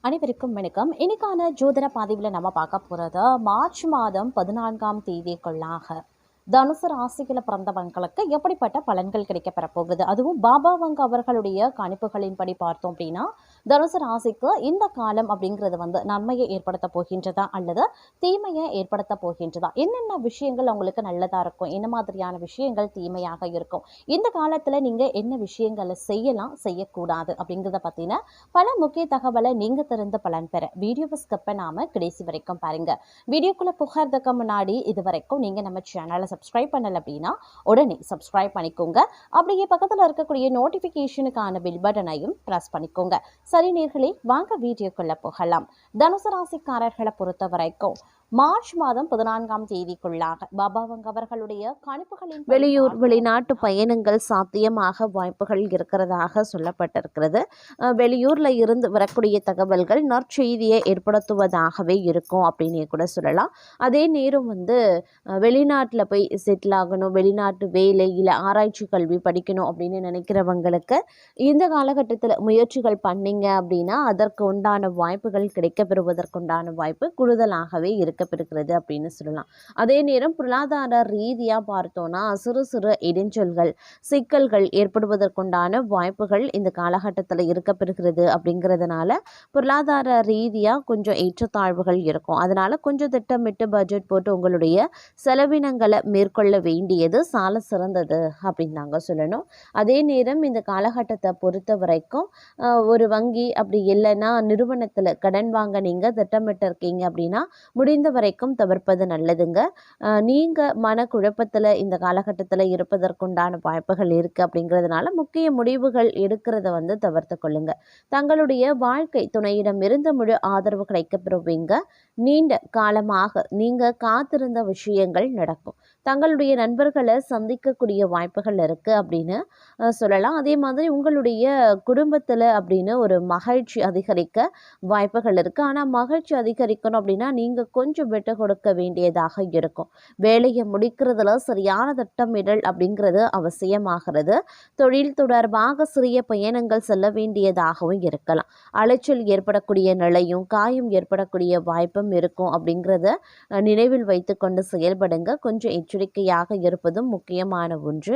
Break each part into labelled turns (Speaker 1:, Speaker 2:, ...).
Speaker 1: அனைவருக்கும் வணக்கம். இன்னைக்கான ஜோதிட பதிவில் நம்ம பார்க்க போகிறது மார்ச் மாதம் 14ஆம் தேதிக்குள்ளாக தனுசு ராசியில் பிறந்தவங்களுக்கு எப்படிப்பட்ட பலன்கள் கிடைக்கப்பெற போகுது. அதுவும் பாபாவங்க அவர்களுடைய கணிப்புகளின்படி பார்த்தோம் அப்படின்னா தனுசு ராசிக்கு இந்த காலம் அப்படிங்கிறது நன்மையை ஏற்படுத்த போகின்றதா அல்லது தீமையை ஏற்படுத்த போகின்றதா, என்னென்ன விஷயங்கள் அவங்களுக்கு நல்லதா இருக்கும், என்ன மாதிரியான விஷயங்கள் தீமையாக இருக்கும், இந்த காலத்தில் நீங்கள் என்ன விஷயங்களை செய்யலாம் செய்யக்கூடாது அப்படிங்கிறத பற்றின பல முக்கிய தகவலை நீங்க தெரிந்து பலன் பெற வீடியோவை ஸ்கிப் பண்ணாம கடைசி வரைக்கும் பாருங்க. வீடியோக்குள்ள புகார்றதுக்கு முன்னாடி இது வரைக்கும் நீங்க நம்ம சேனலை சப்ஸ்கிரைப் பண்ணல அப்படின்னா உடனே சப்ஸ்கிரைப் பண்ணிக்கோங்க. அப்படியே பக்கத்துல இருக்கக்கூடிய நோட்டிபிகேஷனுக்கான பெல் பட்டனையும் பிரஸ் பண்ணிக்கோங்க. சரி நேர்களே, வாங்க வீடியோக்குள்ள போகலாம். தனுசு ராசிக்காரர்களை பொறுத்த வரைக்கும் மார்ச் மாதம் 14ஆம் தேதிக்குள்ளாக பாபாவங்க அவர்களுடைய கணிப்புகளின் வெளியூர் வெளிநாட்டு பயணங்கள் சாத்தியமாக வாய்ப்புகள் இருக்கிறதாக சொல்லப்பட்டிருக்கிறது. வெளியூர்ல இருந்து வரக்கூடிய தகவல்கள் நற்செய்தியை ஏற்படுத்துவதாகவே இருக்கும் அப்படின்னு கூட சொல்லலாம். அதே நேரம் வெளிநாட்டில் போய் செட்டில் ஆகணும், வெளிநாட்டு வேலை இல்லை ஆராய்ச்சி கல்வி படிக்கணும் அப்படின்னு நினைக்கிறவங்களுக்கு இந்த காலகட்டத்தில் முயற்சிகள் பண்ணீங்க அப்படின்னா அதற்கு உண்டான வாய்ப்புகள் கிடைக்கப்பெறுவதற்குண்டான வாய்ப்பு கூடுதலாகவே இருக்கப்பெறுகிறது அப்படின்னு சொல்லலாம். அதே நேரம் பொருளாதார ரீதியாக பார்த்தோன்னா சிறு சிறு இடைஞ்சல்கள் சிக்கல்கள் ஏற்படுவதற்குண்டான வாய்ப்புகள் இந்த காலகட்டத்தில் இருக்கப்பெறுகிறது. அப்படிங்கிறதுனால பொருளாதார ரீதியாக கொஞ்சம் ஏற்றத்தாழ்வுகள் இருக்கும். அதனால கொஞ்சம் திட்டமிட்டு பட்ஜெட் போட்டு உங்களுடைய செலவினங்களை மேற்கொள்ள வேண்டியது சால சிறந்தது அப்படின்னு நாங்கள் சொல்லணும். அதே நேரம் இந்த காலகட்டத்தை பொறுத்த வரைக்கும் ஒரு வங்கி அப்படி இல்லைன்னா நிறுவனத்தில் கடன் வாங்க நீங்கள் திட்டமிட்டு இருக்கீங்க அப்படின்னா முடிந்த வரைக்கும் தவிர்ப்பது நல்லதுங்க. நீங்கள் மனக்குழப்பத்தில் இந்த காலகட்டத்தில் இருப்பதற்குண்டான வாய்ப்புகள் இருக்குது. அப்படிங்கிறதுனால முக்கிய முடிவுகள் எடுக்கிறத தவிர்த்து கொள்ளுங்க. தங்களுடைய வாழ்க்கை துணையிடம் இருந்து முழு ஆதரவு கிடைக்கப்பெறுவீங்க. நீண்ட காலமாக நீங்கள் காத்திருந்த விஷயங்கள் நடக்கும். தங்களுடைய நண்பர்களை சந்திக்கக்கூடிய வாய்ப்புகள் இருக்குது அப்படின்னு சொல்லலாம். அதே மாதிரி உங்களுடைய குடும்பத்தில் அப்படின்னு ஒரு மகிழ்ச்சி அதிகரிக்க வாய்ப்புகள் இருக்குது. ஆனால் மகிழ்ச்சி அதிகரிக்கணும் அப்படின்னா நீங்கள் கொஞ்சம் விட்டு கொடுக்க வேண்டியதாக இருக்கும். வேலையை முடிக்கிறதுல சரியான திட்டமிடல் அப்படிங்கிறது அவசியமாகிறது. தொழில் தொடர்பாக சிறிய பயணங்கள் செல்ல வேண்டியதாகவும் இருக்கலாம். அலைச்சல் ஏற்படக்கூடிய நிலையும் காயம் ஏற்படக்கூடிய வாய்ப்பும் இருக்கும். அப்படிங்கிறத நினைவில் வைத்து கொண்டு செயல்படுங்க. கொஞ்சம் எச்சரிக்கையாக இருப்பதும் முக்கியமான ஒன்று.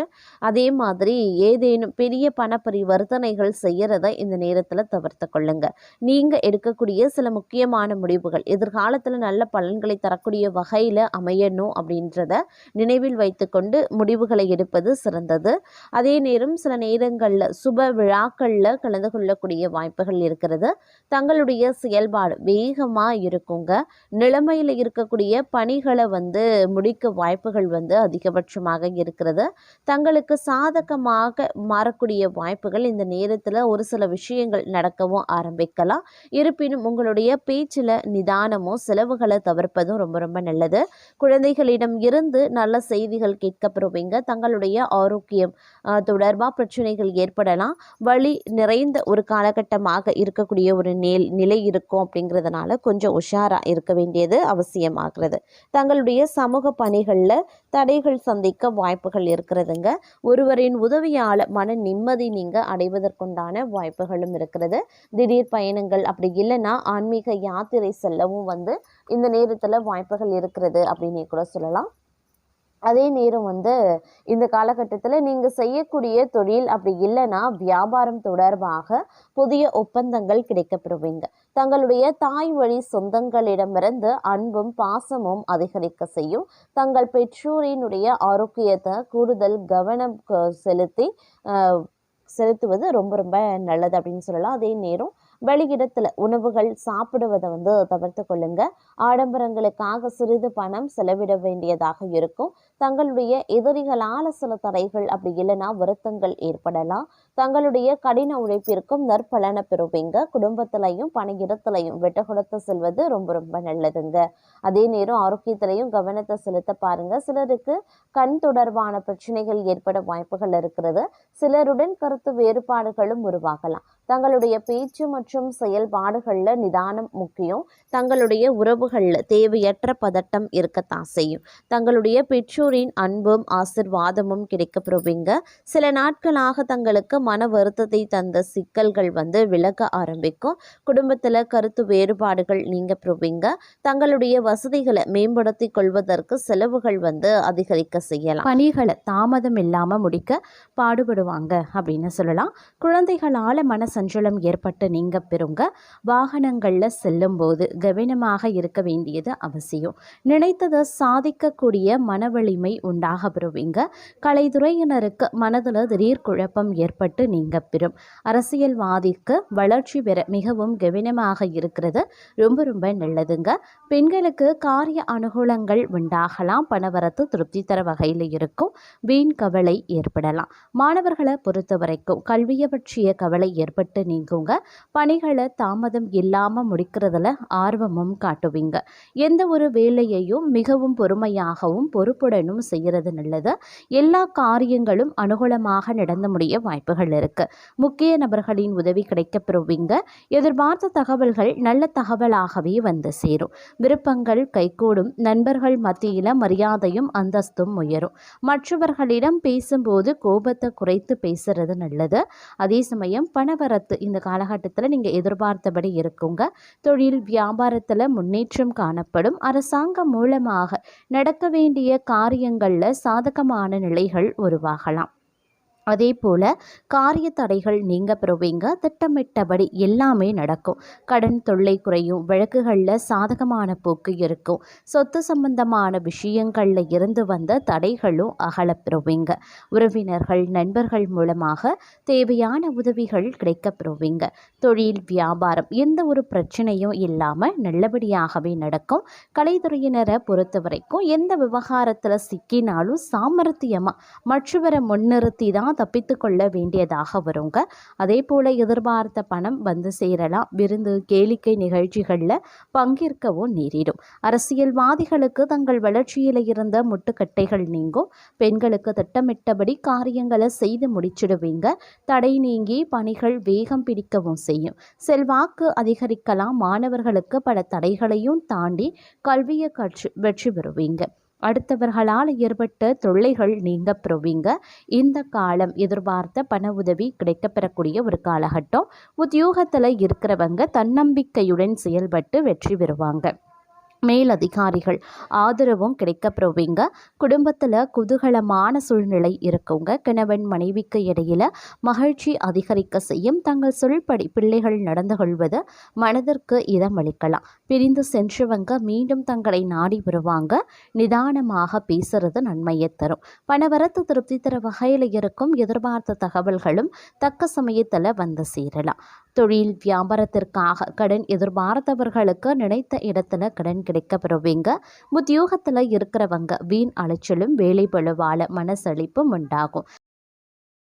Speaker 1: அதே மாதிரி ஏதேனும் பெரிய பண பரிவர்த்தனைகள் செய்யறத இந்த நேரத்தில் தவிர்த்து கொள்ளுங்க. நீங்க எடுக்கக்கூடிய சில முக்கியமான முடிவுகள் எதிர்காலத்தில் நல்ல பலன்களை தரக்கூடிய வகையில் அமையணும் அப்படின்றத நினைவில் வைத்து கொண்டு முடிவுகளை எடுப்பது சிறந்தது. அதே நேரம் சில நேரங்களில் சுப விழாக்களில் கலந்து கொள்ளக்கூடிய வாய்ப்புகள் இருக்கிறது. தங்களுடைய செயல்பாடு வேகமாக இருக்குங்க. நிலைமையில் இருக்கக்கூடிய பணிகளை முடிக்க வாய்ப்புகள் அதிகபட்சமாக இருக்கிறது. தங்களுக்கு சாதகமாக மாறக்கூடிய வாய்ப்புகள் இந்த நேரத்தில் ஒரு சில விஷயங்கள் நடக்கவும் ஆரம்பிக்கலாம். இருப்பினும் உங்களுடைய பேச்சில் நிதானமும் செலவுகளை தவிர்ப்பதும் ரொம்ப ரொம்ப நல்லது. குழந்தைகளிடம் இருந்து நல்ல செய்திகள் கேட்கப்படுவீங்க. தங்களுடைய ஆரோக்கியம் தொடர்பாக பிரச்சனைகள் ஏற்படலாம். வலி நிறைந்த ஒரு காலகட்டமாக இருக்கக்கூடிய ஒரு நிலை இருக்கும். அப்படிங்கிறதுனால கொஞ்சம் உஷாராக இருக்க வேண்டியது அவசியமாகிறது. தங்களுடைய சமூக பணிகளில் தடைகள் சந்திக்க வாய்ப்புகள் இருக்கிறதுங்க. ஒருவரின் உதவியால் மன நிம்மதி நீங்கள் அடைவதற்குண்டான வாய்ப்புகளும் இருக்கிறது. திடீர் பயணங்கள் அப்படி இல்லைன்னா ஆன்மீக யாத்திரை செல்லவும் இந்த நேரத்தில் வாய்ப்புகள் இருக்கிறது அப்படின்னு கூட சொல்லலாம். அதே நேரம் இந்த காலகட்டத்தில் நீங்கள் செய்யக்கூடிய தொழில் அப்படி இல்லைன்னா வியாபாரம் தொடர்பாக புதிய ஒப்பந்தங்கள் கிடைக்கப்பெறுவீங்க. தங்களுடைய தாய் வழி சொந்தங்களிடமிருந்து அன்பும் பாசமும் அதிகரிக்க செய்யும். தங்கள் பெற்றோரினுடைய ஆரோக்கியத்தை கூடுதல் கவனம் செலுத்துவது ரொம்ப ரொம்ப நல்லது அப்படின்னு சொல்லலாம். அதே நேரம் வெளியிடத்தில் உணவுகள் சாப்பிடுவதை தவிர்த்து கொள்ளுங்க. ஆடம்பரங்களுக்காக சிறிது பணம் செலவிட வேண்டியதாக இருக்கும். தங்களுடைய எதிரிகளால் சில தடைகள் அப்படி இல்லைன்னா வருத்தங்கள் ஏற்படலாம். தங்களுடைய கடின உழைப்பிற்கும் நற்பலனை பெறுவீங்க. குடும்பத்திலையும் பணியிடத்திலையும் விட்டு கொடுத்து செல்வது ரொம்ப ரொம்ப நல்லதுங்க. அதே நேரம் ஆரோக்கியத்திலையும் கவனத்தை செலுத்த பாருங்க. சிலருக்கு கண் தொடர்பான பிரச்சனைகள் ஏற்பட வாய்ப்புகள் இருக்கிறது. சிலருடன் கருத்து வேறுபாடுகளும் உருவாகலாம். தங்களுடைய பேச்சு மற்றும் செயல்பாடுகளில் நிதானம் முக்கியம். தங்களுடைய உறவுகளில் தேவையற்ற பதட்டம் இருக்கத்தான் செய்யும். தங்களுடைய பெற்றோர் பெற்றோரின் அன்பும் ஆசிர்வாதமும் கிடைக்கப்பெறுவீங்க. சில நாட்களாக தங்களுக்கு மன வருத்தத்தை தந்த சிக்கல்கள் விலக ஆரம்பிக்கும். குடும்பத்தில் கருத்து வேறுபாடுகள் நீங்க பெறுவீங்க. தங்களுடைய வசதிகளை மேம்படுத்திக் கொள்வதற்கு செலவுகள் அதிகரிக்க செய்யலாம். பணிகளை தாமதம் இல்லாமல் முடிக்க பாடுபடுவாங்க அப்படின்னு சொல்லலாம். குழந்தைகளால் மன சஞ்சலம் ஏற்பட்டு நீங்க பெறுங்க. வாகனங்களில் செல்லும் போது கவனமாக இருக்க வேண்டியது அவசியம். நினைத்ததை சாதிக்கக்கூடிய மனவலிமை உண்டாக பெறுவீங்க. கலைத்துறையினருக்கு மனதில் திடீர் குழப்பம் ஏற்பட்டு நீங்க பெறும். அரசியல்வாதிக்கு வளர்ச்சி பெற மிகவும் கவனமாக இருக்கிறது ரொம்ப ரொம்ப நல்லதுங்க. பெண்களுக்கு காரிய அனுகூலங்கள் உண்டாகலாம். பணவரத்து திருப்தி தர வகையில் இருக்கும். வீண் கவலை ஏற்படலாம். மாணவர்களை பொறுத்த வரைக்கும் கல்வியை பற்றிய கவலை ஏற்பட்டு நீங்குங்க. பணிகளை தாமதம் இல்லாமல் முடிக்கிறதுல ஆர்வமும் காட்டுவீங்க. எந்த ஒரு வேலையையும் மிகவும் பொறுமையாகவும் பொறுப்புடனும் செய்கிறது நல்லது. எல்லா காரியங்களும் அனுகூலமாக நடந்து முடிய வாய்ப்புகள் இருக்கு. முக்கிய நபர்களின் உதவி கிடைக்கப்பெறுவீங்க. எதிர்பார்த்த தகவல்கள் நல்ல தகவலாகவே சேரும். விருப்பங்கள் கைகூடும். நண்பர்கள் மத்தியில மரியாதையும் அந்தஸ்தும் உயரும். மற்றவர்களிடம் பேசும்போது கோபத்தை குறைத்து பேசுறது நல்லது. அதே சமயம் பணவரத்து இந்த காலகட்டத்தில் நீங்க எதிர்பார்த்தபடி இருக்குங்க. தொழில் வியாபாரத்தில் முன்னேற்றம் காணப்படும். அரசாங்கம் மூலமாக நடக்க வேண்டிய காரியங்களில் சாதகமான நிலைகள் உருவாகலாம். அதே போல் காரிய தடைகள் நீங்க பெறுவீங்க. திட்டமிட்டபடி எல்லாமே நடக்கும். கடன் தொல்லை குறையும். வழக்குகளில் சாதகமான போக்கு இருக்கும். சொத்து சம்பந்தமான விஷயங்களில் இருந்து வந்த தடைகளும் அகலப்பெறுவீங்க. உறவினர்கள் நண்பர்கள் மூலமாக தேவையான உதவிகள் கிடைக்கப்பெறுவீங்க. தொழில் வியாபாரம் எந்த ஒரு பிரச்சனையும் இல்லாமல் நல்லபடியாகவே நடக்கும். கலைத்துறையினரை பொறுத்த வரைக்கும் எந்த விவகாரத்தில் சிக்கினாலும் சாமர்த்தியமாக மற்றவரை முன்னிறுத்தி தான் தப்பித்து கொள்ள வேண்டியதாக வருங்க. அதே போல எதிர்பார்த்த பணம் சேரலாம். விருந்து கேளிக்கை நிகழ்ச்சிகளில் பங்கேற்கவும் நேரிடும். அரசியல்வாதிகளுக்கு தங்கள் வளர்ச்சியில் இருந்த முட்டுக்கட்டைகள் நீங்கும். பெண்களுக்கு திட்டமிட்டபடி காரியங்களை செய்து முடிச்சிடுவீங்க. தடை நீங்கி பணிகள் வேகம் பிடிக்கவும் செய்யும். செல்வாக்கு அதிகரிக்கலாம். மாணவர்களுக்கு பல தடைகளையும் தாண்டி கல்வியை கற்று வெற்றி பெறுவீங்க. அடுத்தவர்களால் ஏற்பட்ட தொல்லைகள் நீங்க பெறுவீங்க. இந்த காலம் எதிர்பார்த்த பண உதவி கிடைக்கப்பெறக்கூடிய ஒரு காலகட்டம். உத்தியோகத்தில் இருக்கிறவங்க தன்னம்பிக்கையுடன் செயல்பட்டு வெற்றி பெறுவாங்க. மேலதிகாரிகள் ஆதரவும் கிடைக்கப்பெறுவீங்க. குடும்பத்தில் குதூகலமான சூழ்நிலை இருக்குங்க. கணவன் மனைவிக்கு இடையில மகிழ்ச்சி அதிகரிக்க செய்யும். தங்கள் சொல்படி பிள்ளைகள் நடந்து கொள்வது மனதிற்கு இதமளிக்கலாம். பிரிந்து சென்றவங்க மீண்டும் தங்களை நாடி வருவாங்க. நிதானமாக பேசுறது நன்மையை தரும். பணவரத்து திருப்தி தர வகையில் இருக்கும். எதிர்பார்த்த தகவல்களும் தக்க சமயத்தில் சேரலாம். தொழில் வியாபாரத்திற்காக கடன் எதிர்பார்த்தவர்களுக்கு நினைத்த இடத்துல கடன் கிடைக்கப்பெறுவீங்க. உத்தியோகத்தில் இருக்கிறவங்க வீண் அலைச்சலும் வேலை பளுவால மனசளிப்பும் உண்டாகும்.